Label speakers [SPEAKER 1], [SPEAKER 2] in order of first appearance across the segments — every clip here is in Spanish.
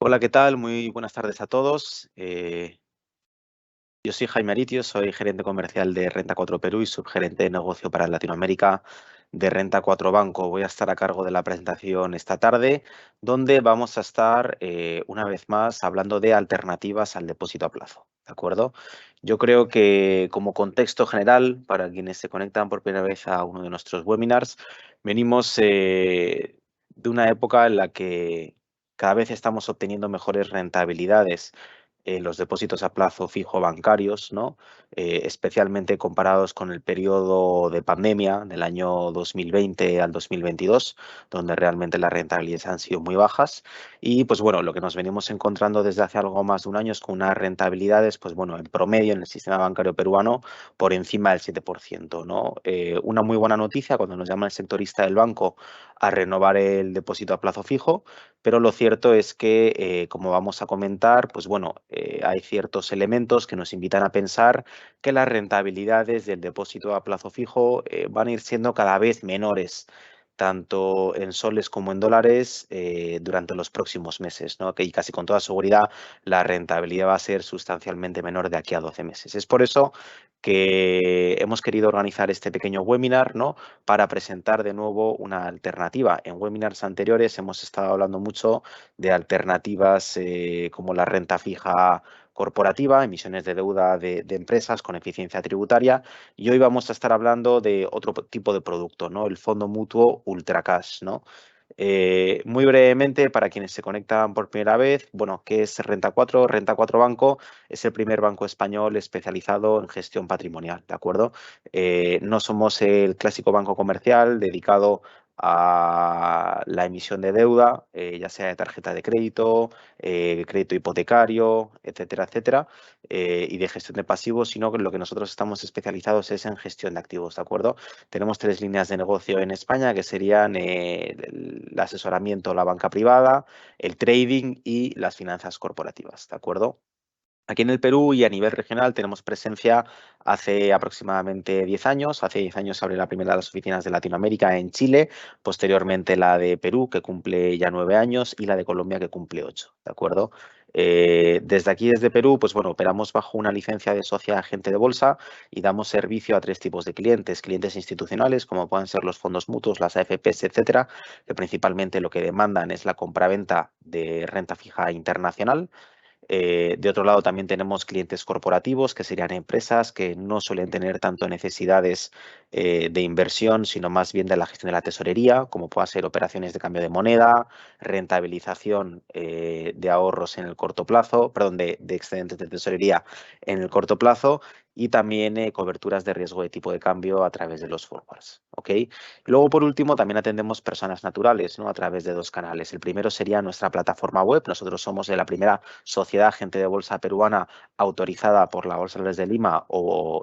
[SPEAKER 1] Hola, ¿qué tal? Muy buenas tardes a todos. Yo soy Jaime Aritio, soy gerente comercial de Renta 4 Perú y subgerente de negocio para Latinoamérica de Renta 4 Banco. Voy a estar a cargo de la presentación esta tarde, donde vamos a estar una vez más hablando de alternativas al depósito a plazo. ¿De acuerdo? Yo creo que como contexto general, para quienes se conectan por primera vez a uno de nuestros webinars, venimos de una época en la que cada vez estamos obteniendo mejores rentabilidades en los depósitos a plazo fijo bancarios, ¿no? Especialmente comparados con el periodo de pandemia del año 2020 al 2022, donde realmente las rentabilidades han sido muy bajas. Y pues bueno, lo que nos venimos encontrando desde hace algo más de un año es con unas rentabilidades, pues bueno, en promedio en el sistema bancario peruano por encima del 7%, ¿no? Una muy buena noticia cuando nos llama el sectorista del banco a renovar el depósito a plazo fijo, pero lo cierto es que, como vamos a comentar, pues bueno, hay ciertos elementos que nos invitan a pensar que las rentabilidades del depósito a plazo fijo van a ir siendo cada vez menores, tanto en soles como en dólares, durante los próximos meses, ¿no? Que y casi con toda seguridad la rentabilidad va a ser sustancialmente menor de aquí a 12 meses. Es por eso que hemos querido organizar este pequeño webinar, ¿no? Para presentar de nuevo una alternativa. En webinars anteriores hemos estado hablando mucho de alternativas como la renta fija corporativa, emisiones de deuda de empresas con eficiencia tributaria, y hoy vamos a estar hablando de otro tipo de producto, ¿no? El fondo mutuo Ultracash, ¿no? Muy brevemente, para quienes se conectan por primera vez, bueno, ¿qué es Renta 4? Renta 4 Banco es el primer banco español especializado en gestión patrimonial, ¿de acuerdo? No somos el clásico banco comercial dedicado a la emisión de deuda, ya sea de tarjeta de crédito, crédito hipotecario, etcétera, etcétera, y de gestión de pasivos, sino que lo que nosotros estamos especializados es en gestión de activos, ¿de acuerdo? Tenemos tres líneas de negocio en España que serían el asesoramiento, la banca privada, el trading y las finanzas corporativas, ¿de acuerdo? Aquí en el Perú y a nivel regional tenemos presencia hace aproximadamente 10 años. Hace 10 años se abrió la primera de las oficinas de Latinoamérica en Chile, posteriormente la de Perú, que cumple ya 9 años, y la de Colombia, que cumple 8, ¿de acuerdo? Desde aquí, desde Perú, pues bueno, operamos bajo una licencia de socia agente de bolsa y damos servicio a tres tipos de clientes. Clientes institucionales, como pueden ser los fondos mutuos, las AFPs, etcétera, que principalmente lo que demandan es la compraventa de renta fija internacional. De otro lado, también tenemos clientes corporativos, que serían empresas que no suelen tener tanto necesidades de inversión, sino más bien de la gestión de la tesorería, como pueda ser operaciones de cambio de moneda, rentabilización de ahorros en el corto plazo, perdón, de excedentes de tesorería en el corto plazo, y también coberturas de riesgo de tipo de cambio a través de los forwards. ¿Ok? Luego, por último, también atendemos personas naturales, ¿no? A través de dos canales. El primero sería nuestra plataforma web. Nosotros somos de la primera sociedad agente de bolsa peruana autorizada por la Bolsa de Valores de Lima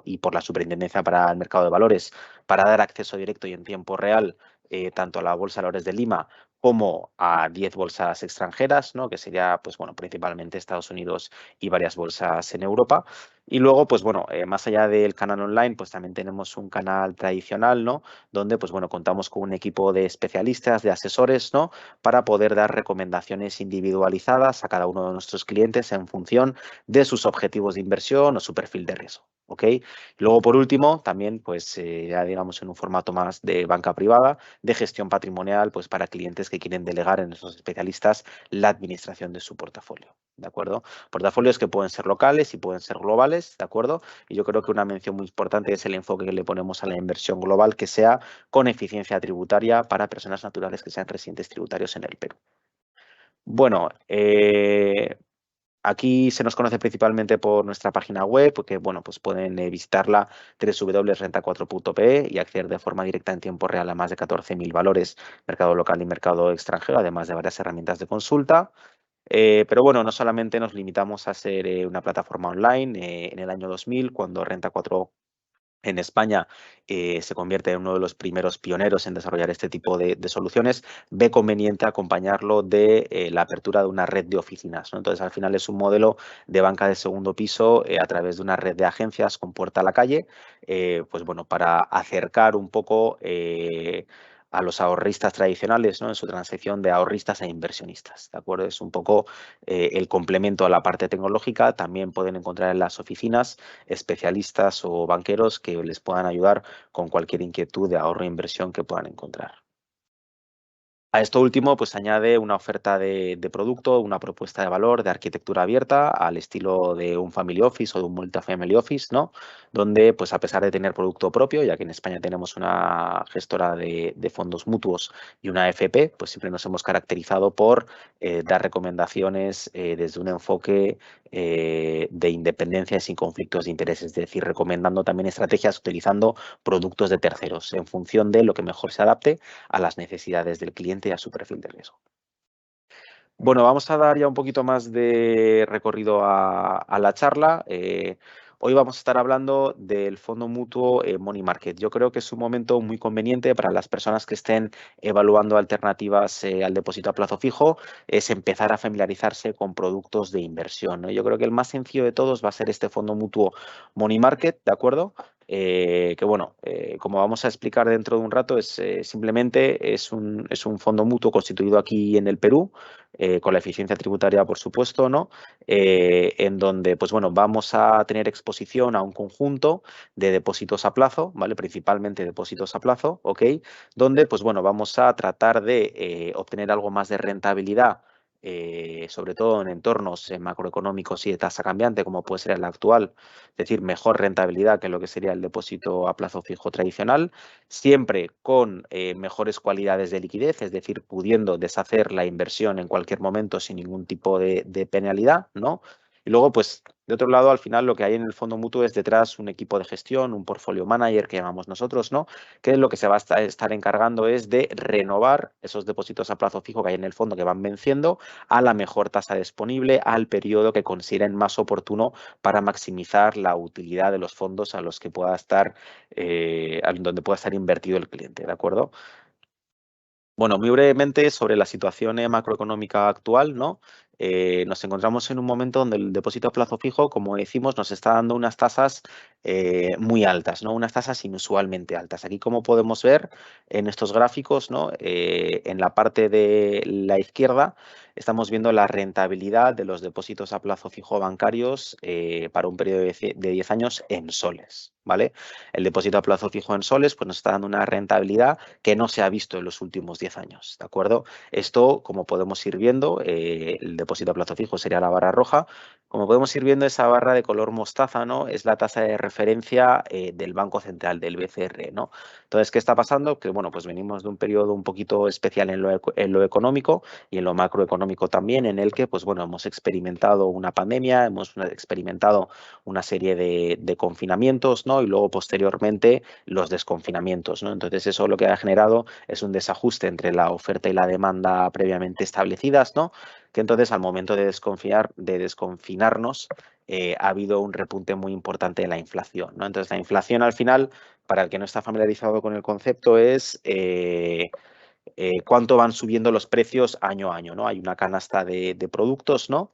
[SPEAKER 1] y por la Superintendencia para el Mercado de Valores para dar acceso directo y en tiempo real, tanto a la Bolsa de Valores de Lima como a 10 bolsas extranjeras, ¿no? Que sería, pues bueno, principalmente Estados Unidos y varias bolsas en Europa. Y luego, pues bueno, más allá del canal online, pues también tenemos un canal tradicional, ¿no? Donde, pues bueno, contamos con un equipo de especialistas, de asesores, ¿no? Para poder dar recomendaciones individualizadas a cada uno de nuestros clientes en función de sus objetivos de inversión o su perfil de riesgo. ¿Ok? Luego, por último, también, pues ya digamos en un formato más de banca privada, de gestión patrimonial, pues para clientes que quieren delegar en esos especialistas la administración de su portafolio. ¿De acuerdo? Portafolios que pueden ser locales y pueden ser globales, ¿de acuerdo? Y yo creo que una mención muy importante es el enfoque que le ponemos a la inversión global, que sea con eficiencia tributaria para personas naturales que sean residentes tributarios en el Perú. Bueno, aquí se nos conoce principalmente por nuestra página web, porque bueno, pues pueden visitarla www.renta4.pe y acceder de forma directa en tiempo real a más de 14.000 valores, mercado local y mercado extranjero, además de varias herramientas de consulta. Pero bueno, no solamente nos limitamos a ser una plataforma online. En el año 2000, cuando Renta 4 en España se convierte en uno de los primeros pioneros en desarrollar este tipo de soluciones, ve conveniente acompañarlo de la apertura de una red de oficinas, ¿no? Entonces, al final es un modelo de banca de segundo piso a través de una red de agencias con puerta a la calle, pues bueno, para acercar un poco a los ahorristas tradicionales, ¿no? En su transición de ahorristas a inversionistas, ¿de acuerdo? Es un poco el complemento a la parte tecnológica. También pueden encontrar en las oficinas especialistas o banqueros que les puedan ayudar con cualquier inquietud de ahorro e inversión que puedan encontrar. A esto último, pues añade una oferta de producto, una propuesta de valor de arquitectura abierta al estilo de un family office o de un multifamily office, ¿no? Donde, pues a pesar de tener producto propio, ya que en España tenemos una gestora de fondos mutuos y una AFP, pues siempre nos hemos caracterizado por dar recomendaciones desde un enfoque de independencia y sin conflictos de interés, es decir, recomendando también estrategias utilizando productos de terceros en función de lo que mejor se adapte a las necesidades del cliente y a su perfil de riesgo. Bueno, vamos a dar ya un poquito más de recorrido a la charla. Hoy vamos a estar hablando del fondo mutuo Money Market. Yo creo que es un momento muy conveniente para las personas que estén evaluando alternativas al depósito a plazo fijo, es empezar a familiarizarse con productos de inversión, ¿no? Yo creo que el más sencillo de todos va a ser este fondo mutuo Money Market, ¿de acuerdo? Que bueno, como vamos a explicar dentro de un rato, simplemente es un fondo mutuo constituido aquí en el Perú, con la eficiencia tributaria, por supuesto, ¿no? En donde, pues bueno, vamos a tener exposición a un conjunto de depósitos a plazo, ¿vale? Principalmente depósitos a plazo, ¿ok? Donde, pues bueno, vamos a tratar de obtener algo más de rentabilidad, sobre todo en entornos macroeconómicos y de tasa cambiante, como puede ser el actual, es decir, mejor rentabilidad que lo que sería el depósito a plazo fijo tradicional, siempre con mejores cualidades de liquidez, es decir, pudiendo deshacer la inversión en cualquier momento sin ningún tipo de penalidad, ¿no? Y luego, pues, de otro lado, al final lo que hay en el fondo mutuo es detrás un equipo de gestión, un portfolio manager que llamamos nosotros, ¿no? Que lo que se va a estar encargando es de renovar esos depósitos a plazo fijo que hay en el fondo que van venciendo a la mejor tasa disponible, al periodo que consideren más oportuno para maximizar la utilidad de los fondos a los que pueda estar, donde pueda estar invertido el cliente, ¿de acuerdo? Bueno, muy brevemente sobre la situación macroeconómica actual, ¿no? Nos encontramos en un momento donde el depósito a plazo fijo, como decimos, nos está dando unas tasas muy altas, ¿no? Unas tasas inusualmente altas. Aquí, como podemos ver en estos gráficos, ¿no? En la parte de la izquierda estamos viendo la rentabilidad de los depósitos a plazo fijo bancarios para un periodo de 10 años en soles, ¿vale? El depósito a plazo fijo en soles pues, nos está dando una rentabilidad que no se ha visto en los últimos 10 años, ¿de acuerdo? Esto, como podemos ir viendo, el depósito a plazo fijo sería la barra roja. Como podemos ir viendo, esa barra de color mostaza, ¿no? Es la tasa de referencia del Banco Central, del BCR, ¿no? Entonces, ¿qué está pasando? Que, bueno, pues venimos de un periodo un poquito especial en lo económico y en lo macroeconómico también, en el que, pues bueno, hemos experimentado una pandemia, hemos experimentado una serie de confinamientos, ¿no? Y luego, posteriormente, los desconfinamientos, ¿no? Entonces, eso lo que ha generado es un desajuste entre la oferta y la demanda previamente establecidas, ¿no? Que entonces, al momento de desconfinarnos, ha habido un repunte muy importante de la inflación, ¿no? Entonces, la inflación, al final, para el que no está familiarizado con el concepto, es cuánto van subiendo los precios año a año, ¿no? Hay una canasta de productos, ¿no?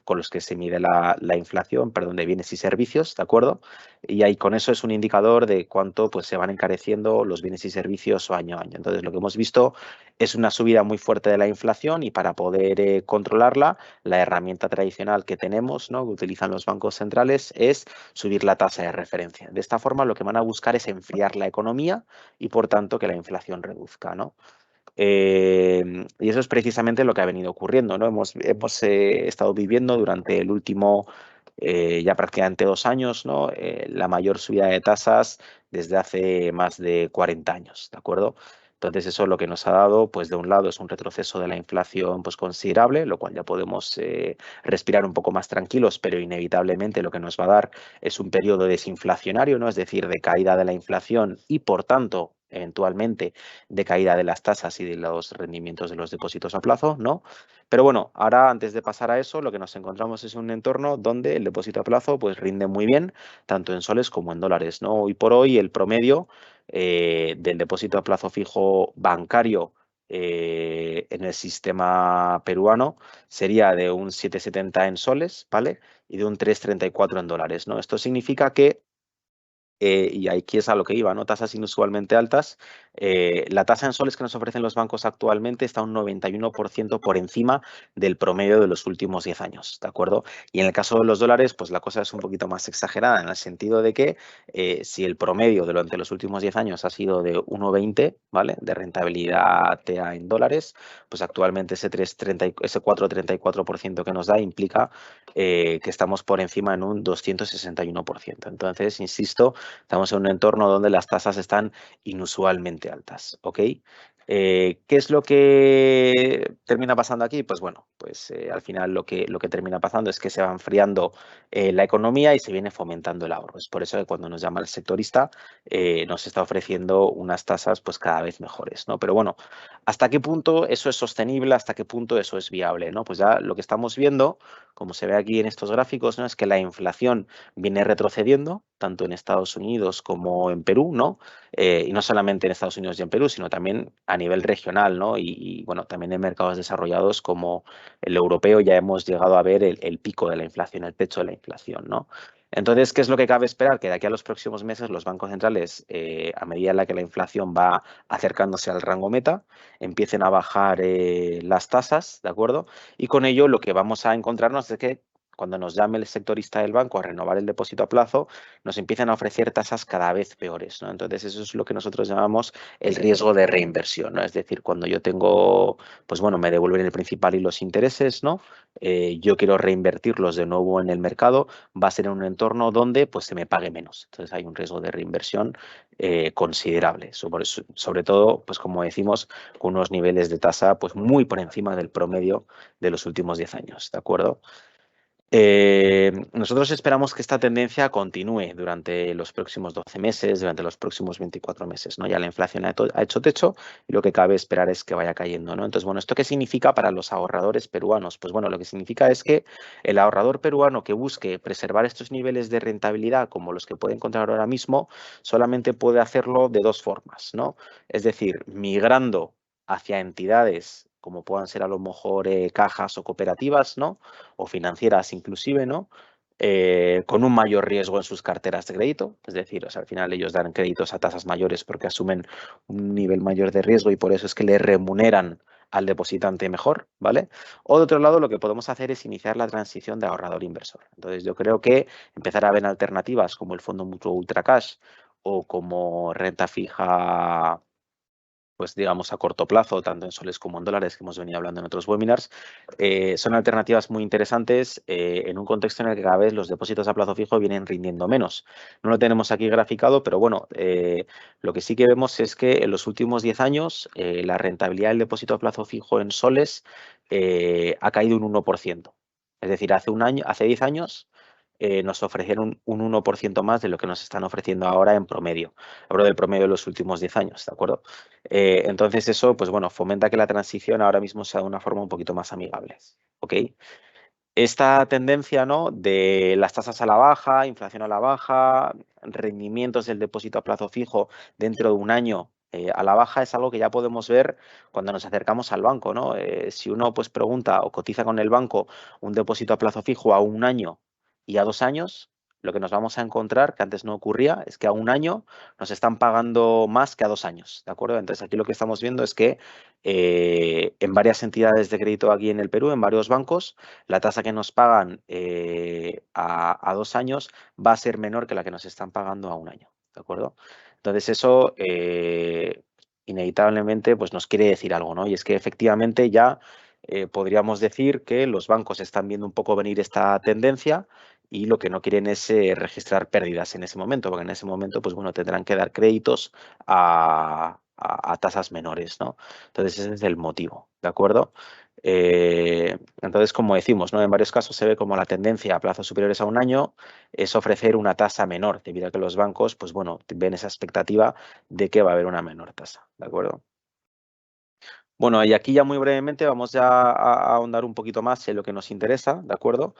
[SPEAKER 1] Con los que se mide la inflación, perdón, de bienes y servicios, ¿de acuerdo? Y ahí con eso es un indicador de cuánto pues, se van encareciendo los bienes y servicios año a año. Entonces, lo que hemos visto es una subida muy fuerte de la inflación y para poder controlarla, la herramienta tradicional que tenemos, ¿no? Que utilizan los bancos centrales, es subir la tasa de referencia. De esta forma, lo que van a buscar es enfriar la economía y, por tanto, que la inflación reduzca, ¿no? Y eso es precisamente lo que ha venido ocurriendo, ¿no? Hemos estado viviendo durante el último, ya prácticamente 2 años, ¿no? La mayor subida de tasas desde hace más de 40 años, ¿de acuerdo? Entonces eso lo que nos ha dado, pues de un lado es un retroceso de la inflación pues considerable, lo cual ya podemos respirar un poco más tranquilos, pero inevitablemente lo que nos va a dar es un periodo desinflacionario, ¿no? Es decir, de caída de la inflación y por tanto, eventualmente, de caída de las tasas y de los rendimientos de los depósitos a plazo, ¿no? Pero bueno, ahora antes de pasar a eso, lo que nos encontramos es un entorno donde el depósito a plazo pues rinde muy bien, tanto en soles como en dólares, ¿no? Hoy por hoy el promedio del depósito a plazo fijo bancario en el sistema peruano sería de un 7,70 en soles, ¿vale? Y de un 3,34 en dólares, ¿no? Esto significa que y aquí es a lo que iba, ¿no? Tasas inusualmente altas. La tasa en soles que nos ofrecen los bancos actualmente está un 91% por encima del promedio de los últimos 10 años, ¿de acuerdo? Y en el caso de los dólares, pues la cosa es un poquito más exagerada en el sentido de que si el promedio durante los últimos 10 años ha sido de 1,20, ¿vale? De rentabilidad TEA en dólares, pues actualmente ese 4,34% que nos da implica que estamos por encima en un 261%. Entonces, insisto, estamos en un entorno donde las tasas están inusualmente altas, ¿ok? ¿Qué es lo que termina pasando aquí? Pues bueno, pues al final lo que termina pasando es que se va enfriando la economía y se viene fomentando el ahorro. Es por eso que cuando nos llama el sectorista nos está ofreciendo unas tasas pues cada vez mejores, ¿no? Pero bueno, ¿hasta qué punto eso es sostenible? ¿Hasta qué punto eso es viable? ¿No? Pues ya lo que estamos viendo, como se ve aquí en estos gráficos, ¿no? Es que la inflación viene retrocediendo, tanto en Estados Unidos como en Perú, ¿no? Y no solamente en Estados Unidos y en Perú, sino también a nivel regional, ¿no? Bueno, también en mercados desarrollados como el europeo ya hemos llegado a ver el pico de la inflación, el techo de la inflación, ¿no? Entonces, ¿qué es lo que cabe esperar? Que de aquí a los próximos meses los bancos centrales, a medida en la que la inflación va acercándose al rango meta, empiecen a bajar las tasas, ¿de acuerdo? Y con ello lo que vamos a encontrarnos es que cuando nos llame el sectorista del banco a renovar el depósito a plazo, nos empiezan a ofrecer tasas cada vez peores, ¿no? Entonces, eso es lo que nosotros llamamos el riesgo de reinversión, ¿no? Es decir, cuando yo tengo, pues bueno, me devuelven el principal y los intereses, ¿no? Yo quiero reinvertirlos de nuevo en el mercado, va a ser en un entorno donde pues se me pague menos. Entonces, hay un riesgo de reinversión considerable, sobre todo, pues como decimos, con unos niveles de tasa pues muy por encima del promedio de los últimos 10 años, ¿de acuerdo? Nosotros esperamos que esta tendencia continúe durante los próximos 12 meses, durante los próximos 24 meses, ¿no? Ya la inflación ha hecho techo y lo que cabe esperar es que vaya cayendo, ¿no? Entonces, bueno, ¿esto qué significa para los ahorradores peruanos? Pues bueno, lo que significa es que el ahorrador peruano que busque preservar estos niveles de rentabilidad como los que puede encontrar ahora mismo, solamente puede hacerlo de dos formas, ¿no? Es decir, migrando hacia entidades como puedan ser a lo mejor cajas o cooperativas, ¿no? O financieras inclusive, ¿no? Con un mayor riesgo en sus carteras de crédito, es decir, o sea, al final ellos dan créditos a tasas mayores porque asumen un nivel mayor de riesgo y por eso es que le remuneran al depositante mejor, ¿vale? O de otro lado, lo que podemos hacer es iniciar la transición de ahorrador inversor. Entonces, yo creo que empezar a ver alternativas como el Fondo Mutuo Ultra Cash o como renta fija pues digamos a corto plazo, tanto en soles como en dólares, que hemos venido hablando en otros webinars, son alternativas muy interesantes en un contexto en el que cada vez los depósitos a plazo fijo vienen rindiendo menos. No lo tenemos aquí graficado, pero bueno, lo que sí que vemos es que en los últimos 10 años la rentabilidad del depósito a plazo fijo en soles ha caído un 1%. Es decir, hace 10 años nos ofrecieron un 1% más de lo que nos están ofreciendo ahora en promedio. Hablo del promedio de los últimos 10 años, ¿de acuerdo? Entonces eso, pues bueno, fomenta que la transición ahora mismo sea de una forma un poquito más amigable, ¿ok? Esta tendencia, ¿no? De las tasas a la baja, inflación a la baja, rendimientos del depósito a plazo fijo dentro de un año a la baja es algo que ya podemos ver cuando nos acercamos al banco, ¿no? Si uno pues pregunta o cotiza con el banco un depósito a plazo fijo a un año y a 2 años, lo que nos vamos a encontrar, que antes no ocurría, es que a un año nos están pagando más que a 2 años, ¿de acuerdo? Entonces aquí lo que estamos viendo es que en varias entidades de crédito aquí en el Perú, en varios bancos, la tasa que nos pagan a 2 años va a ser menor que la que nos están pagando a un año, ¿de acuerdo? Entonces eso inevitablemente pues nos quiere decir algo, ¿no? Y es que efectivamente ya podríamos decir que los bancos están viendo un poco venir esta tendencia y lo que no quieren es registrar pérdidas en ese momento, porque en ese momento pues bueno, tendrán que dar créditos a tasas menores, ¿no? Entonces ese es el motivo, ¿de acuerdo? Entonces, como decimos, ¿no? En varios casos se ve como la tendencia a plazos superiores a un año es ofrecer una tasa menor, debido a que los bancos, pues bueno, ven esa expectativa de que va a haber una menor tasa, ¿de acuerdo? Bueno, y aquí ya muy brevemente vamos ya a ahondar un poquito más en lo que nos interesa, ¿de acuerdo?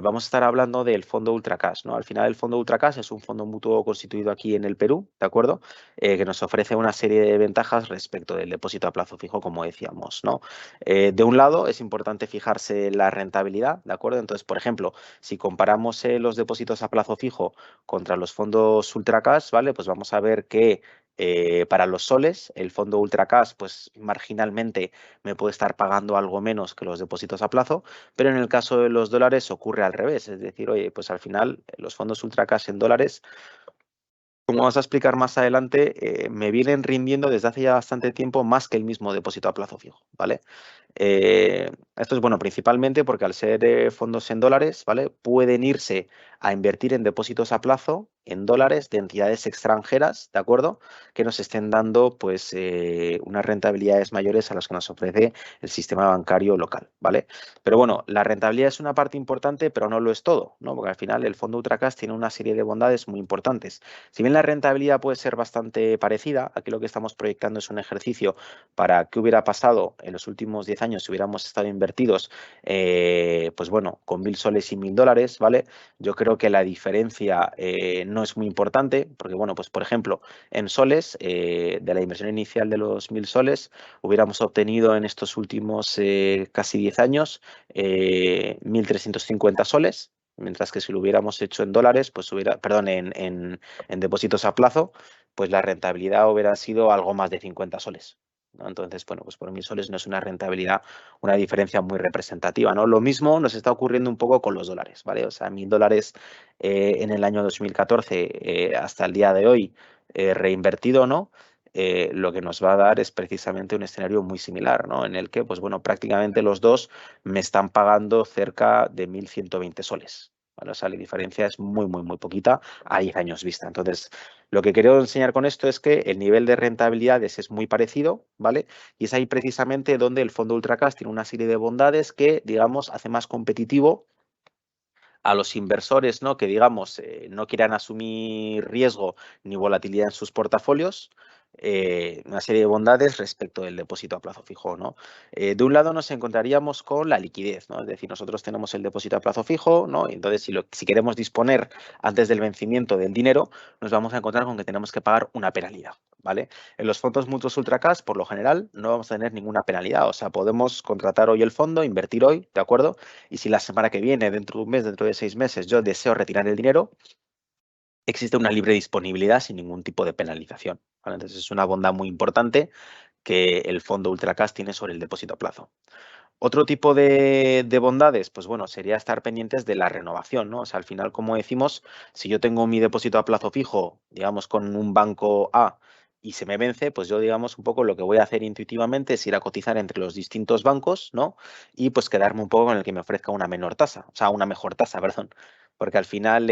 [SPEAKER 1] Vamos a estar hablando del fondo Ultracash, ¿no? Al final el fondo Ultracash es un fondo mutuo constituido aquí en el Perú, ¿de acuerdo? Que nos ofrece una serie de ventajas respecto del depósito a plazo fijo, como decíamos, ¿no? De un lado es importante fijarse la rentabilidad, ¿de acuerdo? Entonces, por ejemplo, si comparamos los depósitos a plazo fijo contra los fondos Ultracash, ¿vale? Pues vamos a ver que para los soles, el fondo Ultracash, pues marginalmente me puede estar pagando algo menos que los depósitos a plazo, pero en el caso de los dólares ocurre al revés, es decir, oye, pues al final los fondos Ultracash en dólares, como vamos a explicar más adelante, me vienen rindiendo desde hace ya bastante tiempo más que el mismo depósito a plazo fijo, ¿vale? Esto es bueno principalmente porque al ser fondos en dólares, ¿vale? Pueden irse a invertir en depósitos a plazo en dólares de entidades extranjeras, ¿de acuerdo? Que nos estén dando pues unas rentabilidades mayores a las que nos ofrece el sistema bancario local, ¿vale? Pero bueno, la rentabilidad es una parte importante, pero no lo es todo, ¿no? Porque al final el fondo Ultracash tiene una serie de bondades muy importantes. Si bien la rentabilidad puede ser bastante parecida, aquí lo que estamos proyectando es un ejercicio para qué hubiera pasado en los últimos 10 años si hubiéramos estado invertidos, pues bueno, con 1.000 soles y 1.000 dólares, ¿vale? Yo creo que la diferencia no es muy importante, porque bueno, pues por ejemplo, en soles, de la inversión inicial de los 1.000 soles, hubiéramos obtenido en estos últimos casi 10 años 1.350 soles, mientras que si lo hubiéramos hecho en dólares, pues hubiera, perdón, en depósitos a plazo, pues la rentabilidad hubiera sido algo más de 50 soles, ¿no? Entonces, bueno, pues por 1.000 soles no es una rentabilidad, una diferencia muy representativa, ¿no? Lo mismo nos está ocurriendo un poco con los dólares, ¿vale? O sea, 1.000 dólares en el año 2014 hasta el día de hoy reinvertido, ¿no? Lo que nos va a dar es precisamente un escenario muy similar, ¿no? En el que, pues bueno, prácticamente los dos me están pagando cerca de 1.120 soles, ¿vale? O sea, la diferencia es muy, muy, muy poquita a 10 años vista. Entonces, lo que quiero enseñar con esto es que el nivel de rentabilidades es muy parecido, ¿vale? Y es ahí precisamente donde el fondo Ultracash tiene una serie de bondades que, digamos, hace más competitivo a los inversores, ¿no? Que, digamos, no quieran asumir riesgo ni volatilidad en sus portafolios, una serie de bondades respecto del depósito a plazo fijo, ¿no? De un lado nos encontraríamos con la liquidez, ¿no? Es decir, nosotros tenemos el depósito a plazo fijo, ¿no? Y entonces, si queremos disponer antes del vencimiento del dinero, nos vamos a encontrar con que tenemos que pagar una penalidad, ¿vale? En los fondos mutuos Ultracash, por lo general, no vamos a tener ninguna penalidad, o sea, podemos contratar hoy el fondo, invertir hoy, ¿de acuerdo? Y si la semana que viene, dentro de un mes, dentro de 6 meses, yo deseo retirar el dinero, existe una libre disponibilidad sin ningún tipo de penalización, ¿vale? Entonces es una bondad muy importante que el fondo Ultracash tiene sobre el depósito a plazo. Otro tipo de bondades, pues bueno, sería estar pendientes de la renovación, ¿no? O sea, al final, como decimos, si yo tengo mi depósito a plazo fijo, digamos, con un banco A y se me vence, pues yo, digamos, un poco lo que voy a hacer intuitivamente es ir a cotizar entre los distintos bancos, ¿no? Y pues quedarme un poco con el que me ofrezca una menor tasa, o sea, una mejor tasa, perdón. Porque al final,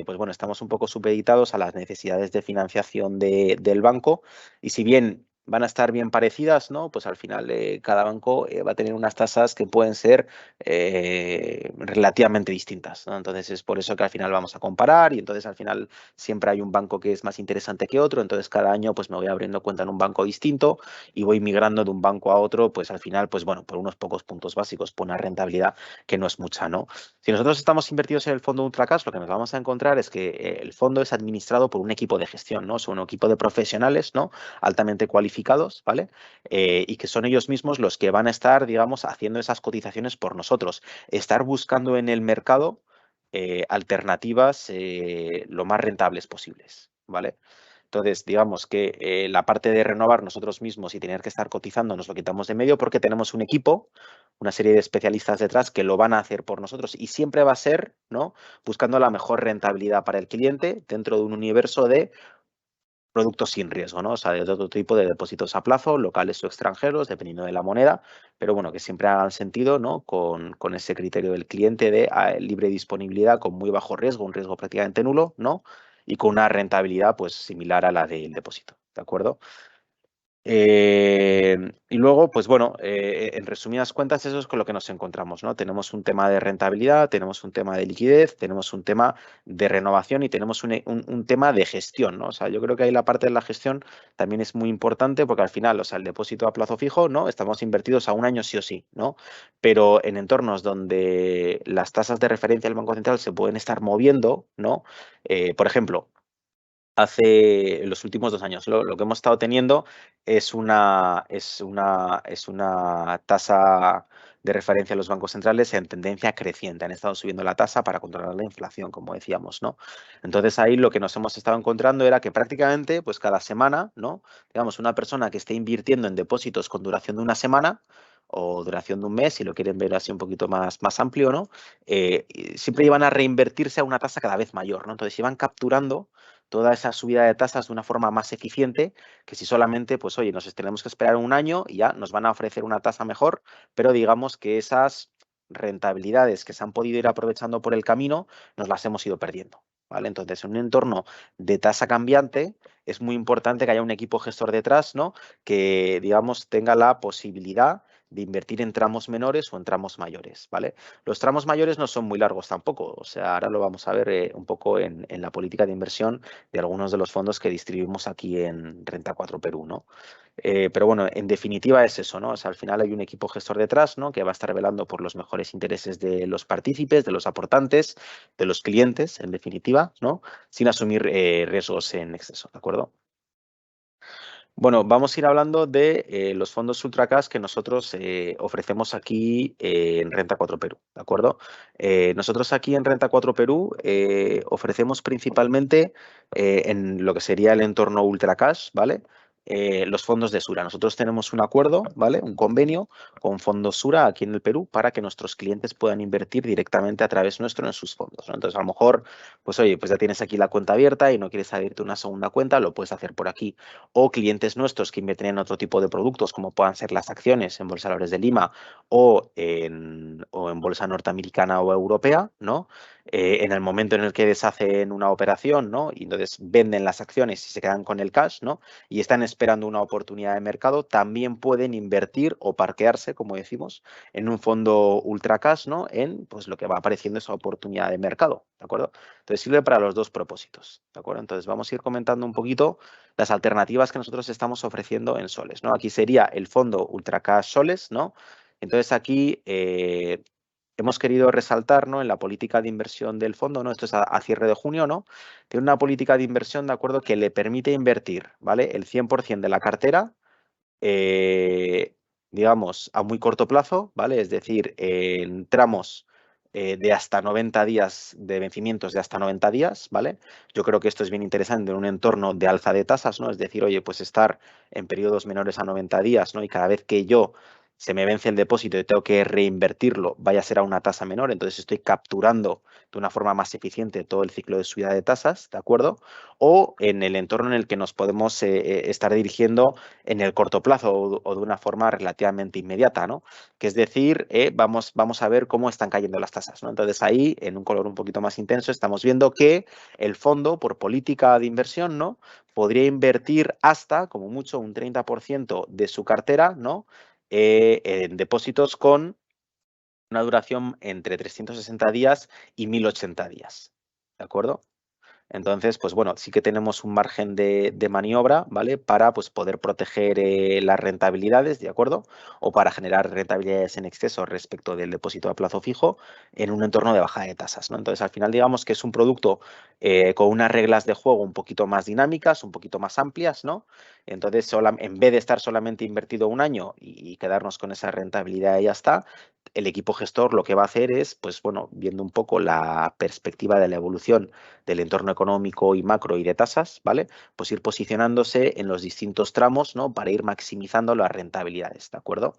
[SPEAKER 1] pues bueno, estamos un poco supeditados a las necesidades de financiación del banco y si bien van a estar bien parecidas, ¿no? Pues al final cada banco va a tener unas tasas que pueden ser relativamente distintas, ¿no? Entonces es por eso que al final vamos a comparar y entonces al final siempre hay un banco que es más interesante que otro, entonces cada año pues me voy abriendo cuenta en un banco distinto y voy migrando de un banco a otro, pues al final, pues bueno, por unos pocos puntos básicos, por una rentabilidad que no es mucha, ¿no? Si nosotros estamos invertidos en el fondo Ultracash, lo que nos vamos a encontrar es que el fondo es administrado por un equipo de gestión, ¿no? Es un equipo de profesionales, ¿no? Altamente cualificados, ¿vale? Y que son ellos mismos los que van a estar, digamos, haciendo esas cotizaciones por nosotros. Estar buscando en el mercado alternativas lo más rentables posibles, ¿vale? Entonces, digamos que la parte de renovar nosotros mismos y tener que estar cotizando nos lo quitamos de medio porque tenemos un equipo, una serie de especialistas detrás que lo van a hacer por nosotros y siempre va a ser, ¿no? Buscando la mejor rentabilidad para el cliente dentro de un universo de productos sin riesgo, ¿no? O sea, de todo tipo de depósitos a plazo, locales o extranjeros, dependiendo de la moneda, pero bueno, que siempre hagan sentido, ¿no? Con ese criterio del cliente de libre disponibilidad con muy bajo riesgo, un riesgo prácticamente nulo, ¿no? Y con una rentabilidad pues similar a la del depósito, ¿de acuerdo? Y luego, pues bueno, en resumidas cuentas, eso es con lo que nos encontramos, ¿no? Tenemos un tema de rentabilidad, tenemos un tema de liquidez, tenemos un tema de renovación y tenemos un tema de gestión, ¿no? O sea, yo creo que ahí la parte de la gestión también es muy importante porque al final, o sea, el depósito a plazo fijo, ¿no? Estamos invertidos a un año sí o sí, ¿no? Pero en entornos donde las tasas de referencia del Banco Central se pueden estar moviendo, ¿no? Por ejemplo, en los últimos 2 años. Lo que hemos estado teniendo es una tasa de referencia de los bancos centrales en tendencia creciente. Han estado subiendo la tasa para controlar la inflación, como decíamos, ¿no? Entonces ahí lo que nos hemos estado encontrando era que prácticamente, pues cada semana, ¿no? Digamos, una persona que esté invirtiendo en depósitos con duración de una semana o duración de un mes, si lo quieren ver así un poquito más amplio, ¿no? Siempre iban a reinvertirse a una tasa cada vez mayor, ¿no? Entonces iban capturando toda esa subida de tasas de una forma más eficiente que si solamente, pues oye, nos tenemos que esperar un año y ya nos van a ofrecer una tasa mejor, pero digamos que esas rentabilidades que se han podido ir aprovechando por el camino nos las hemos ido perdiendo. ¿Vale? Entonces, en un entorno de tasa cambiante es muy importante que haya un equipo gestor detrás, ¿no? Que, digamos, tenga la posibilidad de invertir en tramos menores o en tramos mayores, ¿vale? Los tramos mayores no son muy largos tampoco, o sea, ahora lo vamos a ver un poco en la política de inversión de algunos de los fondos que distribuimos aquí en Renta 4 Perú, ¿no? Pero bueno, en definitiva es eso, ¿no? O sea, al final hay un equipo gestor detrás, ¿no? Que va a estar velando por los mejores intereses de los partícipes, de los aportantes, de los clientes, en definitiva, ¿no? Sin asumir riesgos en exceso, ¿de acuerdo? Bueno, vamos a ir hablando de los fondos Ultracash que nosotros ofrecemos aquí en Renta 4 Perú, ¿de acuerdo? Nosotros aquí en Renta 4 Perú ofrecemos principalmente en lo que sería el entorno Ultracash, ¿vale? Los fondos de Sura. Nosotros tenemos un acuerdo, ¿vale? Un convenio con fondos Sura aquí en el Perú para que nuestros clientes puedan invertir directamente a través nuestro en sus fondos, ¿no? Entonces, a lo mejor, pues oye, pues ya tienes aquí la cuenta abierta y no quieres abrirte una segunda cuenta, lo puedes hacer por aquí o clientes nuestros que invierten en otro tipo de productos, como puedan ser las acciones en Bolsa de Valores de Lima o en bolsa norteamericana o europea, ¿no? En el momento en el que deshacen una operación, ¿no? Y entonces venden las acciones y se quedan con el cash, ¿no? Y están esperando una oportunidad de mercado, también pueden invertir o parquearse, como decimos, en un fondo ultra cash, ¿no? En pues lo que va apareciendo esa oportunidad de mercado, ¿de acuerdo? Entonces sirve para los dos propósitos, ¿de acuerdo? Entonces vamos a ir comentando un poquito las alternativas que nosotros estamos ofreciendo en soles, ¿no? Aquí sería el fondo Ultra Cash Soles, ¿no? Entonces aquí hemos querido resaltar, ¿no? En la política de inversión del fondo, ¿no? Esto es a cierre de junio, ¿no? Tiene una política de inversión, ¿de acuerdo? Que le permite invertir, ¿vale? El 100% de la cartera, eh, digamos, a muy corto plazo, ¿vale? Es decir, en tramos de hasta 90 días, de vencimientos de hasta 90 días, ¿vale? Yo creo que esto es bien interesante en un entorno de alza de tasas, ¿no? Es decir, oye, pues estar en periodos menores a 90 días, ¿no? Y cada vez que yo se me vence el depósito y tengo que reinvertirlo, vaya a ser a una tasa menor, entonces estoy capturando de una forma más eficiente todo el ciclo de subida de tasas, ¿de acuerdo? O en el entorno en el que nos podemos estar dirigiendo en el corto plazo o de una forma relativamente inmediata, ¿no? Que es decir, vamos a ver cómo están cayendo las tasas, ¿no? Entonces ahí, en un color un poquito más intenso, estamos viendo que el fondo, por política de inversión, ¿no? Podría invertir hasta, como mucho, un 30% de su cartera, ¿no? En depósitos con una duración entre 360 días y 1080 días, ¿de acuerdo? Entonces, pues bueno, sí que tenemos un margen de maniobra, ¿vale? Para pues, poder proteger las rentabilidades, ¿de acuerdo? O para generar rentabilidades en exceso respecto del depósito a plazo fijo en un entorno de bajada de tasas, ¿no? Entonces, al final, digamos que es un producto con unas reglas de juego un poquito más dinámicas, un poquito más amplias, ¿no? Entonces, en vez de estar solamente invertido un año y quedarnos con esa rentabilidad y ya está, el equipo gestor lo que va a hacer es, pues bueno, viendo un poco la perspectiva de la evolución del entorno económico y macro y de tasas, ¿vale? Pues ir posicionándose en los distintos tramos, ¿no? Para ir maximizando las rentabilidades, ¿de acuerdo?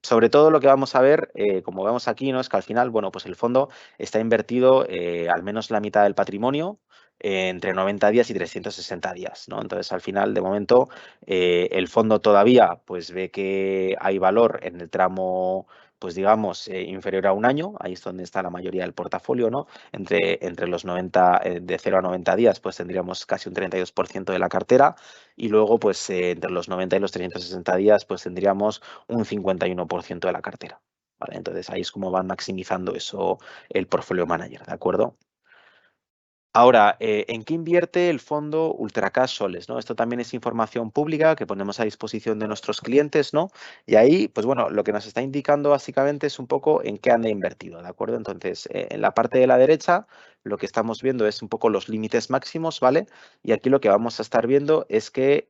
[SPEAKER 1] Sobre todo lo que vamos a ver, como vemos aquí, ¿no? Es que al final, bueno, pues el fondo está invertido al menos la mitad del patrimonio entre 90 días y 360 días, ¿no? Entonces, al final, de momento, el fondo todavía pues ve que hay valor en el tramo pues digamos, inferior a un año, ahí es donde está la mayoría del portafolio, ¿no? Entre los 90, de 0 a 90 días, pues tendríamos casi un 32% de la cartera, y luego, pues entre los 90 y los 360 días, pues tendríamos un 51% de la cartera, ¿vale? Entonces ahí es como van maximizando eso el portfolio manager, ¿de acuerdo? Ahora, ¿en qué invierte el fondo Ultracash Soles? ¿No? Esto también es información pública que ponemos a disposición de nuestros clientes, ¿no? Y ahí, pues bueno, lo que nos está indicando básicamente es un poco en qué anda invertido, ¿de acuerdo? Entonces, en la parte de la derecha, lo que estamos viendo es un poco los límites máximos, ¿vale? Y aquí lo que vamos a estar viendo es que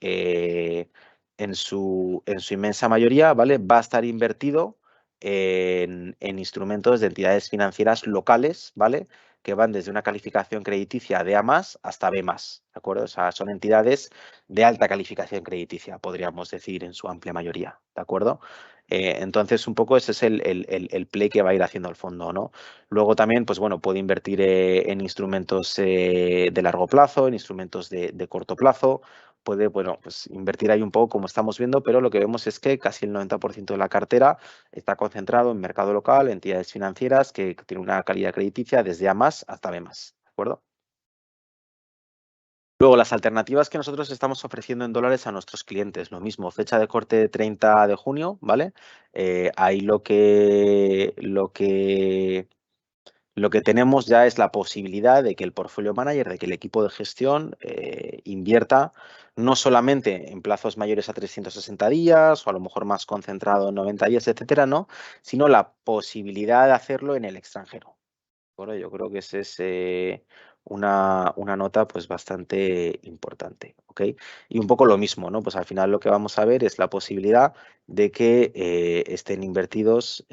[SPEAKER 1] en su inmensa mayoría, ¿vale? Va a estar invertido en instrumentos de entidades financieras locales, ¿vale? Que van desde una calificación crediticia de A+ hasta B+, ¿de acuerdo? O sea, son entidades de alta calificación crediticia, podríamos decir, en su amplia mayoría, ¿de acuerdo? Entonces, un poco ese es el play que va a ir haciendo el fondo, ¿no? Luego también, pues bueno, puede invertir en instrumentos de largo plazo, en instrumentos de corto plazo, puede, bueno, pues invertir ahí un poco como estamos viendo, pero lo que vemos es que casi el 90% de la cartera está concentrado en mercado local, entidades financieras que tienen una calidad crediticia desde A+ hasta B+, ¿de acuerdo? Luego, las alternativas que nosotros estamos ofreciendo en dólares a nuestros clientes, lo mismo, fecha de corte 30 de junio, ¿vale? Ahí lo que tenemos ya es la posibilidad de que el portfolio manager, de que el equipo de gestión invierta no solamente en plazos mayores a 360 días o a lo mejor más concentrado en 90 días, etcétera, ¿no? Sino la posibilidad de hacerlo en el extranjero. Bueno, yo creo que esa es una nota pues bastante importante, ¿ok? Y un poco lo mismo, ¿no? Pues al final lo que vamos a ver es la posibilidad de que estén invertidos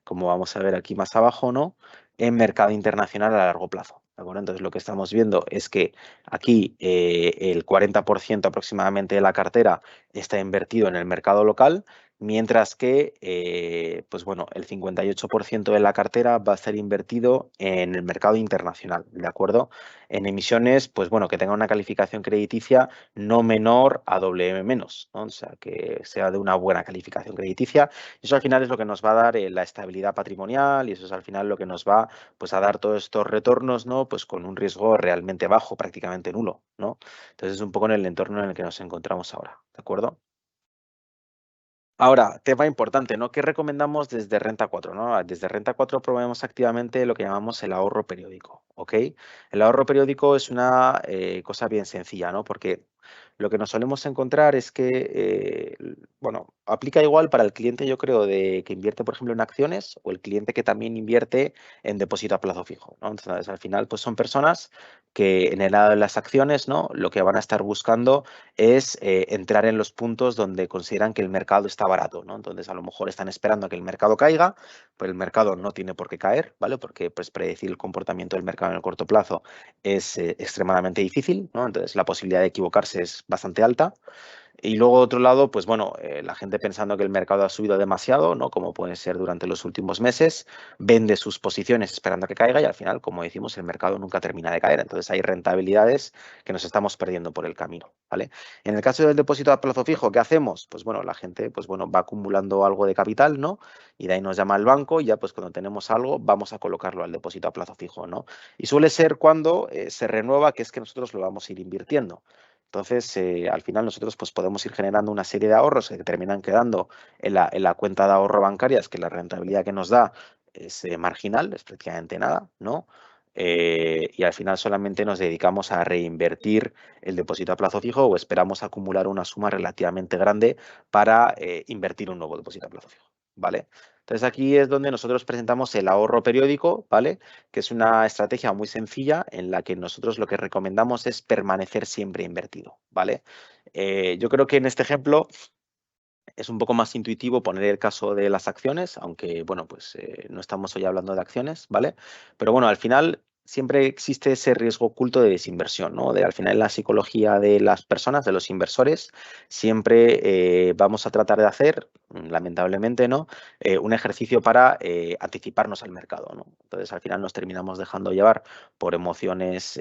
[SPEAKER 1] como vamos a ver aquí más abajo, ¿no? En mercado internacional a largo plazo. ¿De acuerdo? Entonces, lo que estamos viendo es que aquí el 40% aproximadamente de la cartera está invertido en el mercado local, mientras que, pues bueno, el 58% de la cartera va a ser invertido en el mercado internacional, ¿de acuerdo? En emisiones, pues bueno, que tenga una calificación crediticia no menor a AA-, ¿no? O sea, que sea de una buena calificación crediticia. Eso al final es lo que nos va a dar la estabilidad patrimonial y eso es al final lo que nos va pues, a dar todos estos retornos, ¿no? Pues con un riesgo realmente bajo, prácticamente nulo, ¿no? Entonces es un poco en el entorno en el que nos encontramos ahora, ¿de acuerdo? Ahora, tema importante, ¿no? ¿Qué recomendamos desde Renta 4? ¿No? Desde Renta 4 promovemos activamente lo que llamamos el ahorro periódico, ¿ok? El ahorro periódico es una cosa bien sencilla, ¿no? Porque lo que nos solemos encontrar es que, bueno, aplica igual para el cliente, yo creo, que invierte, por ejemplo, en acciones o el cliente que también invierte en depósito a plazo fijo, ¿no? Entonces, al final, pues son personas que en el lado de las acciones, ¿no? Lo que van a estar buscando es entrar en los puntos donde consideran que el mercado está barato, ¿no? Entonces, a lo mejor están esperando a que el mercado caiga, pero el mercado no tiene por qué caer, ¿vale? Porque pues, predecir el comportamiento del mercado en el corto plazo es extremadamente difícil, ¿no? Entonces, la posibilidad de equivocarse es bastante alta. Y luego, de otro lado, pues bueno, la gente pensando que el mercado ha subido demasiado, ¿no? Como puede ser durante los últimos meses, vende sus posiciones esperando a que caiga y al final, como decimos, el mercado nunca termina de caer. Entonces hay rentabilidades que nos estamos perdiendo por el camino, ¿vale? En el caso del depósito a plazo fijo, ¿qué hacemos? Pues bueno, la gente, pues bueno, va acumulando algo de capital, ¿no? Y de ahí nos llama el banco y ya pues cuando tenemos algo vamos a colocarlo al depósito a plazo fijo, ¿no? Y suele ser cuando se renueva, que es que nosotros lo vamos a ir invirtiendo. Entonces, al final nosotros pues, podemos ir generando una serie de ahorros que terminan quedando en la cuenta de ahorro bancarias, que la rentabilidad que nos da es marginal, es prácticamente nada, ¿no? Y al final solamente nos dedicamos a reinvertir el depósito a plazo fijo o esperamos acumular una suma relativamente grande para invertir un nuevo depósito a plazo fijo, ¿vale? Entonces aquí es donde nosotros presentamos el ahorro periódico, ¿vale? Que es una estrategia muy sencilla en la que nosotros lo que recomendamos es permanecer siempre invertido, ¿vale? Yo creo que en este ejemplo es un poco más intuitivo poner el caso de las acciones, aunque, bueno, pues no estamos hoy hablando de acciones, ¿vale? Pero bueno, al final siempre existe ese riesgo oculto de desinversión, ¿no? Al final en la psicología de las personas, de los inversores, siempre vamos a tratar de hacer lamentablemente, ¿no? Un ejercicio para anticiparnos al mercado, ¿no? Entonces, al final nos terminamos dejando llevar por emociones,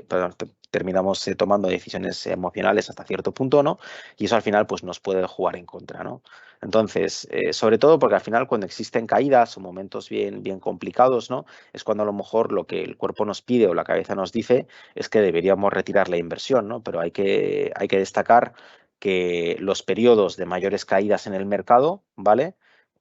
[SPEAKER 1] perdón, terminamos tomando decisiones emocionales hasta cierto punto, ¿no? Y eso al final pues nos puede jugar en contra, ¿no? Entonces, sobre todo porque al final cuando existen caídas o momentos bien complicados, ¿no? Es cuando a lo mejor lo que el cuerpo nos pide o la cabeza nos dice es que deberíamos retirar la inversión, ¿no? Pero hay que destacar que los periodos de mayores caídas en el mercado, ¿vale?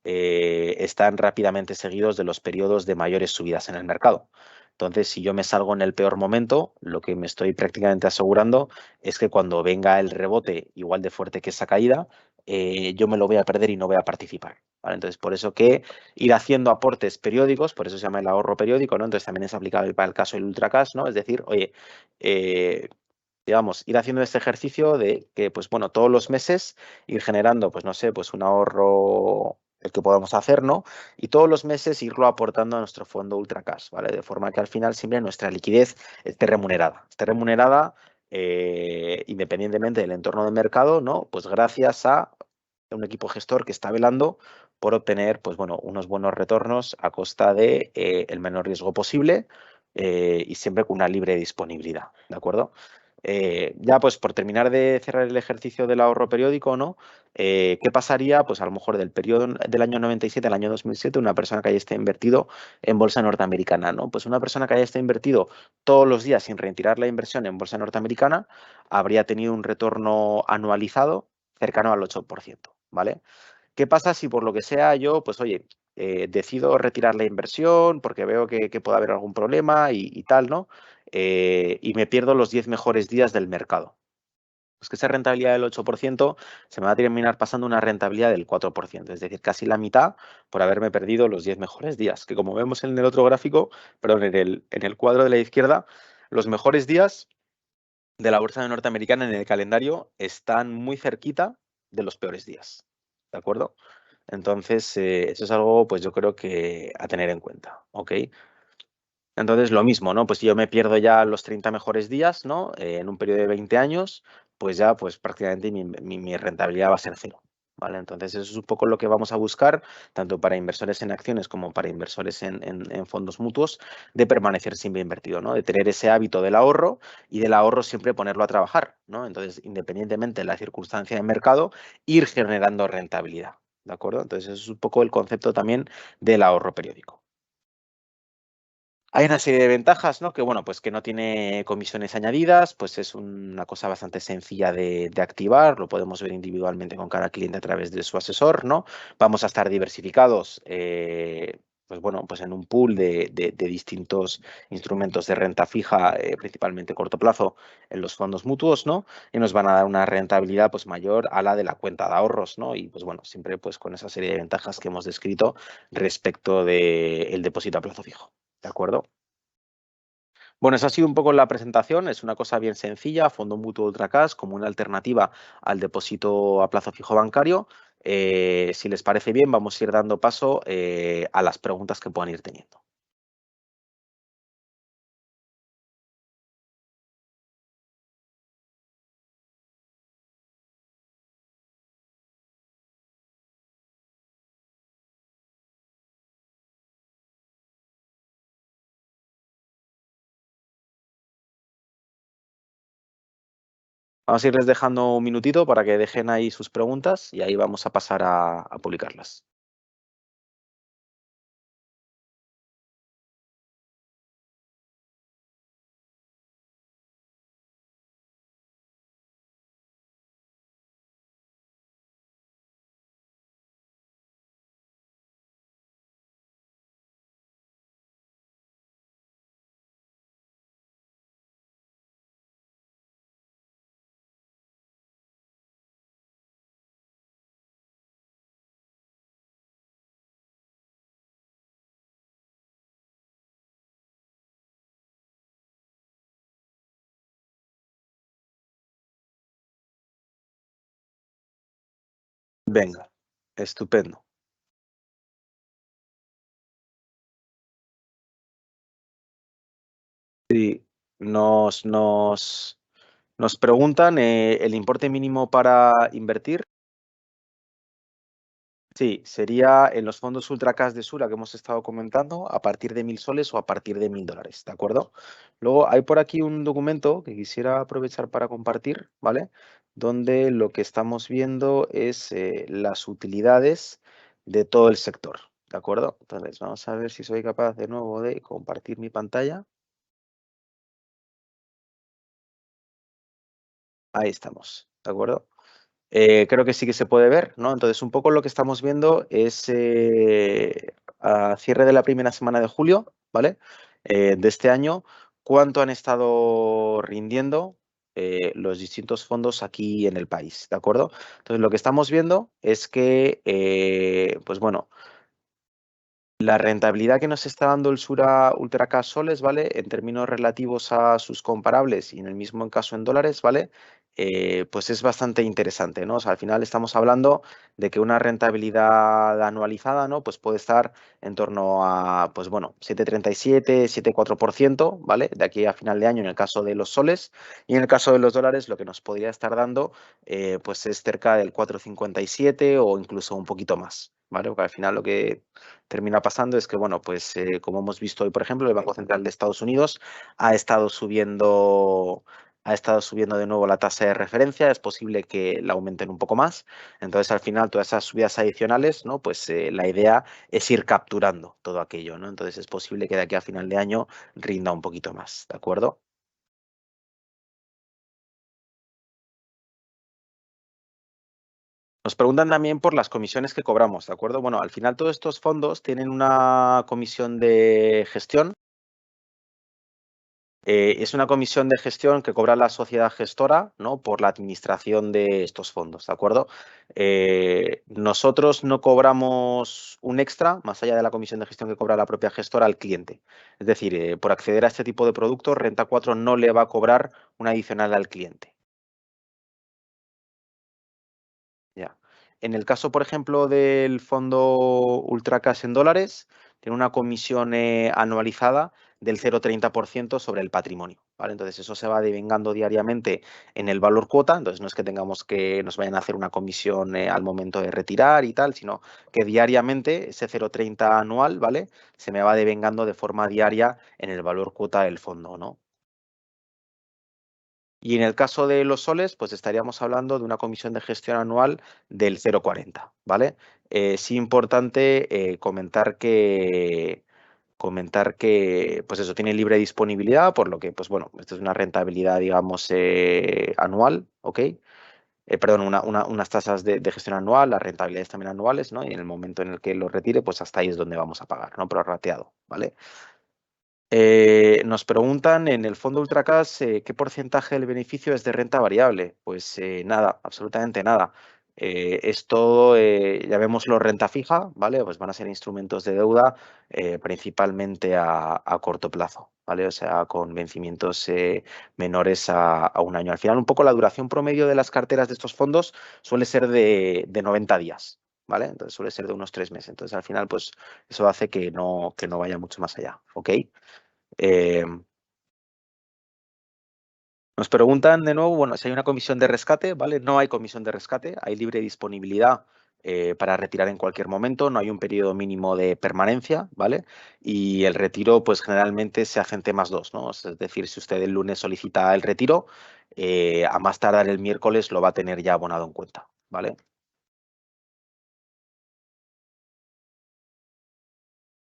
[SPEAKER 1] Están rápidamente seguidos de los periodos de mayores subidas en el mercado. Entonces, si yo me salgo en el peor momento, lo que me estoy prácticamente asegurando es que cuando venga el rebote igual de fuerte que esa caída, yo me lo voy a perder y no voy a participar. ¿Vale? Entonces, por eso que ir haciendo aportes periódicos, por eso se llama el ahorro periódico, ¿no? Entonces también es aplicable para el caso del ultracash, ¿no? Es decir, oye, digamos, ir haciendo este ejercicio de que, pues bueno, todos los meses ir generando, pues no sé, pues un ahorro el que podamos hacer, ¿no? Y todos los meses irlo aportando a nuestro fondo ultracash, ¿vale? De forma que al final siempre nuestra liquidez esté remunerada independientemente del entorno de mercado, ¿no? Pues gracias a un equipo gestor que está velando por obtener, pues bueno, unos buenos retornos a costa de el menor riesgo posible y siempre con una libre disponibilidad, ¿de acuerdo? Ya pues por terminar de cerrar el ejercicio del ahorro periódico, ¿no? ¿Qué pasaría? Pues a lo mejor del periodo del año 97 al año 2007, una persona que haya estado invertido en bolsa norteamericana, ¿no? Pues una persona que haya estado invertido todos los días sin retirar la inversión en bolsa norteamericana habría tenido un retorno anualizado cercano al 8%, ¿vale? ¿Qué pasa si por lo que sea yo, pues oye, decido retirar la inversión porque veo que puede haber algún problema y tal, ¿no? Y me pierdo los 10 mejores días del mercado. Pues que esa rentabilidad del 8% se me va a terminar pasando una rentabilidad del 4%, es decir, casi la mitad por haberme perdido los 10 mejores días, que como vemos en el otro gráfico, perdón, en el cuadro de la izquierda, los mejores días de la bolsa norteamericana en el calendario están muy cerquita de los peores días, ¿de acuerdo? Entonces, eso es algo, pues yo creo que a tener en cuenta, ¿ok? Entonces, lo mismo, ¿no? Pues si yo me pierdo ya los 30 mejores días, ¿no? En un periodo de 20 años, pues ya, pues prácticamente mi rentabilidad va a ser cero, ¿vale? Entonces, eso es un poco lo que vamos a buscar, tanto para inversores en acciones como para inversores en fondos mutuos, de permanecer siempre invertido, ¿no? De tener ese hábito del ahorro y del ahorro siempre ponerlo a trabajar, ¿no? Entonces, independientemente de la circunstancia de mercado, ir generando rentabilidad, ¿de acuerdo? Entonces, eso es un poco el concepto también del ahorro periódico. Hay una serie de ventajas, ¿no? Que bueno, pues que no tiene comisiones añadidas, pues es una cosa bastante sencilla de activar, lo podemos ver individualmente con cada cliente a través de su asesor, ¿no? Vamos a estar diversificados, pues bueno, pues en un pool de distintos instrumentos de renta fija, principalmente corto plazo, en los fondos mutuos, ¿no? Y nos van a dar una rentabilidad pues mayor a la de la cuenta de ahorros, ¿no? Y pues bueno, siempre pues con esa serie de ventajas que hemos descrito respecto del depósito a plazo fijo. ¿De acuerdo? Bueno, esa ha sido un poco la presentación. Es una cosa bien sencilla, fondo mutuo ultracash como una alternativa al depósito a plazo fijo bancario. Si les parece bien, vamos a ir dando paso a las preguntas que puedan ir teniendo. Vamos a irles dejando un minutito para que dejen ahí sus preguntas y ahí vamos a pasar a publicarlas. Venga, estupendo. Sí, nos preguntan el importe mínimo para invertir. Sí, sería en los fondos Ultra Cash de Sura que hemos estado comentando, a partir de 1.000 soles o a partir de 1.000 dólares, ¿de acuerdo? Luego hay por aquí un documento que quisiera aprovechar para compartir, ¿vale? Donde lo que estamos viendo es las utilidades de todo el sector, ¿de acuerdo? Entonces, vamos a ver si soy capaz de nuevo de compartir mi pantalla. Ahí estamos, ¿de acuerdo? Creo que sí que se puede ver, ¿no? Entonces, un poco lo que estamos viendo es a cierre de la primera semana de julio, ¿vale? De este año, cuánto han estado rindiendo los distintos fondos aquí en el país, ¿de acuerdo? Entonces, lo que estamos viendo es que, pues bueno, la rentabilidad que nos está dando el Sura Ultra Cash Soles, ¿vale? En términos relativos a sus comparables y en el mismo caso en dólares, ¿vale? Pues es bastante interesante, ¿no? O sea, al final estamos hablando de que una rentabilidad anualizada, ¿no? Pues puede estar en torno a, pues bueno, 7,37, 7,4%, ¿vale? De aquí a final de año en el caso de los soles y en el caso de los dólares lo que nos podría estar dando, pues es cerca del 4,57 o incluso un poquito más, ¿vale? Porque al final lo que termina pasando es que, bueno, pues como hemos visto hoy, por ejemplo, el Banco Central de Estados Unidos ha estado subiendo, ha estado subiendo de nuevo la tasa de referencia, es posible que la aumenten un poco más. Entonces, al final, todas esas subidas adicionales, ¿no? Pues la idea es ir capturando todo aquello, ¿no? Entonces, es posible que de aquí a final de año rinda un poquito más, ¿de acuerdo? Nos preguntan también por las comisiones que cobramos, ¿de acuerdo? Bueno, al final todos estos fondos tienen una comisión de gestión. Es una comisión de gestión que cobra la sociedad gestora, ¿no? Por la administración de estos fondos, ¿de acuerdo? Nosotros no cobramos un extra, más allá de la comisión de gestión que cobra la propia gestora al cliente. Es decir, por acceder a este tipo de productos, Renta 4 no le va a cobrar un adicional al cliente. Ya. En el caso, por ejemplo, del fondo Ultracash en dólares, tiene una comisión anualizada del 0,30% sobre el patrimonio, ¿vale? Entonces, eso se va devengando diariamente en el valor cuota, entonces no es que tengamos que nos vayan a hacer una comisión al momento de retirar y tal, sino que diariamente ese 0,30 anual, ¿vale? Se me va devengando de forma diaria en el valor cuota del fondo, ¿no? Y en el caso de los soles, pues estaríamos hablando de una comisión de gestión anual del 0,40, ¿vale? Sí importante comentar que, pues eso, tiene libre disponibilidad, por lo que, pues bueno, esto es una rentabilidad, digamos, anual, ¿ok? Perdón, unas tasas de gestión anual, las rentabilidades también anuales, ¿no? Y en el momento en el que lo retire, pues hasta ahí es donde vamos a pagar, ¿no? Pero rateado, ¿vale? Nos preguntan en el fondo Ultracas qué porcentaje del beneficio es de renta variable. Pues nada, absolutamente nada. Es todo, llamémoslo renta fija, ¿vale? Pues van a ser instrumentos de deuda principalmente a corto plazo, ¿vale? O sea, con vencimientos menores a un año. Al final, un poco la duración promedio de las carteras de estos fondos suele ser de 90 días, ¿vale? Entonces suele ser de unos 3 meses. Entonces, al final, pues eso hace que no vaya mucho más allá, ¿ok? Eh, Nos preguntan de nuevo, bueno, si hay una comisión de rescate, ¿vale? No hay comisión de rescate, hay libre disponibilidad para retirar en cualquier momento, no hay un periodo mínimo de permanencia, ¿vale? Y el retiro, pues generalmente se hace en T+2, ¿no? Es decir, si usted el lunes solicita el retiro, a más tardar el miércoles lo va a tener ya abonado en cuenta, ¿vale?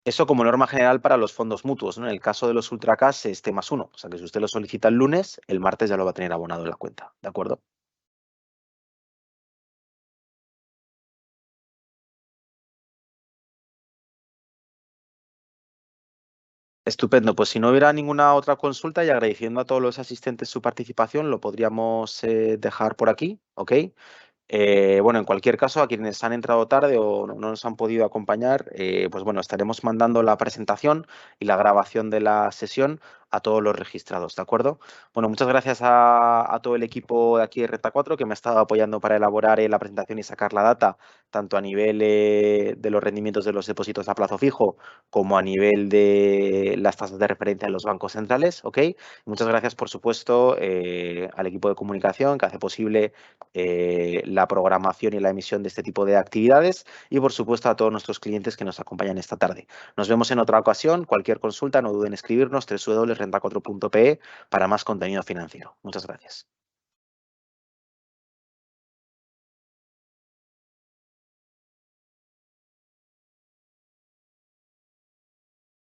[SPEAKER 1] Eso como norma general para los fondos mutuos, ¿no? En el caso de los ultracash es T+1, o sea que si usted lo solicita el lunes, el martes ya lo va a tener abonado en la cuenta, ¿de acuerdo? Estupendo, pues si no hubiera ninguna otra consulta y agradeciendo a todos los asistentes su participación, lo podríamos dejar por aquí, ¿ok? Bueno, en cualquier caso, a quienes han entrado tarde o no nos han podido acompañar, pues bueno, estaremos mandando la presentación y la grabación de la sesión a todos los registrados, ¿de acuerdo? Bueno, muchas gracias a todo el equipo de aquí de Renta 4 que me ha estado apoyando para elaborar la presentación y sacar la data, tanto a nivel de los rendimientos de los depósitos a plazo fijo como a nivel de las tasas de referencia en los bancos centrales, ¿ok? Muchas gracias, por supuesto, al equipo de comunicación que hace posible la programación y la emisión de este tipo de actividades y, por supuesto, a todos nuestros clientes que nos acompañan esta tarde. Nos vemos en otra ocasión. Cualquier consulta, no duden en escribirnos www.renta4.pe para más contenido financiero. Muchas gracias.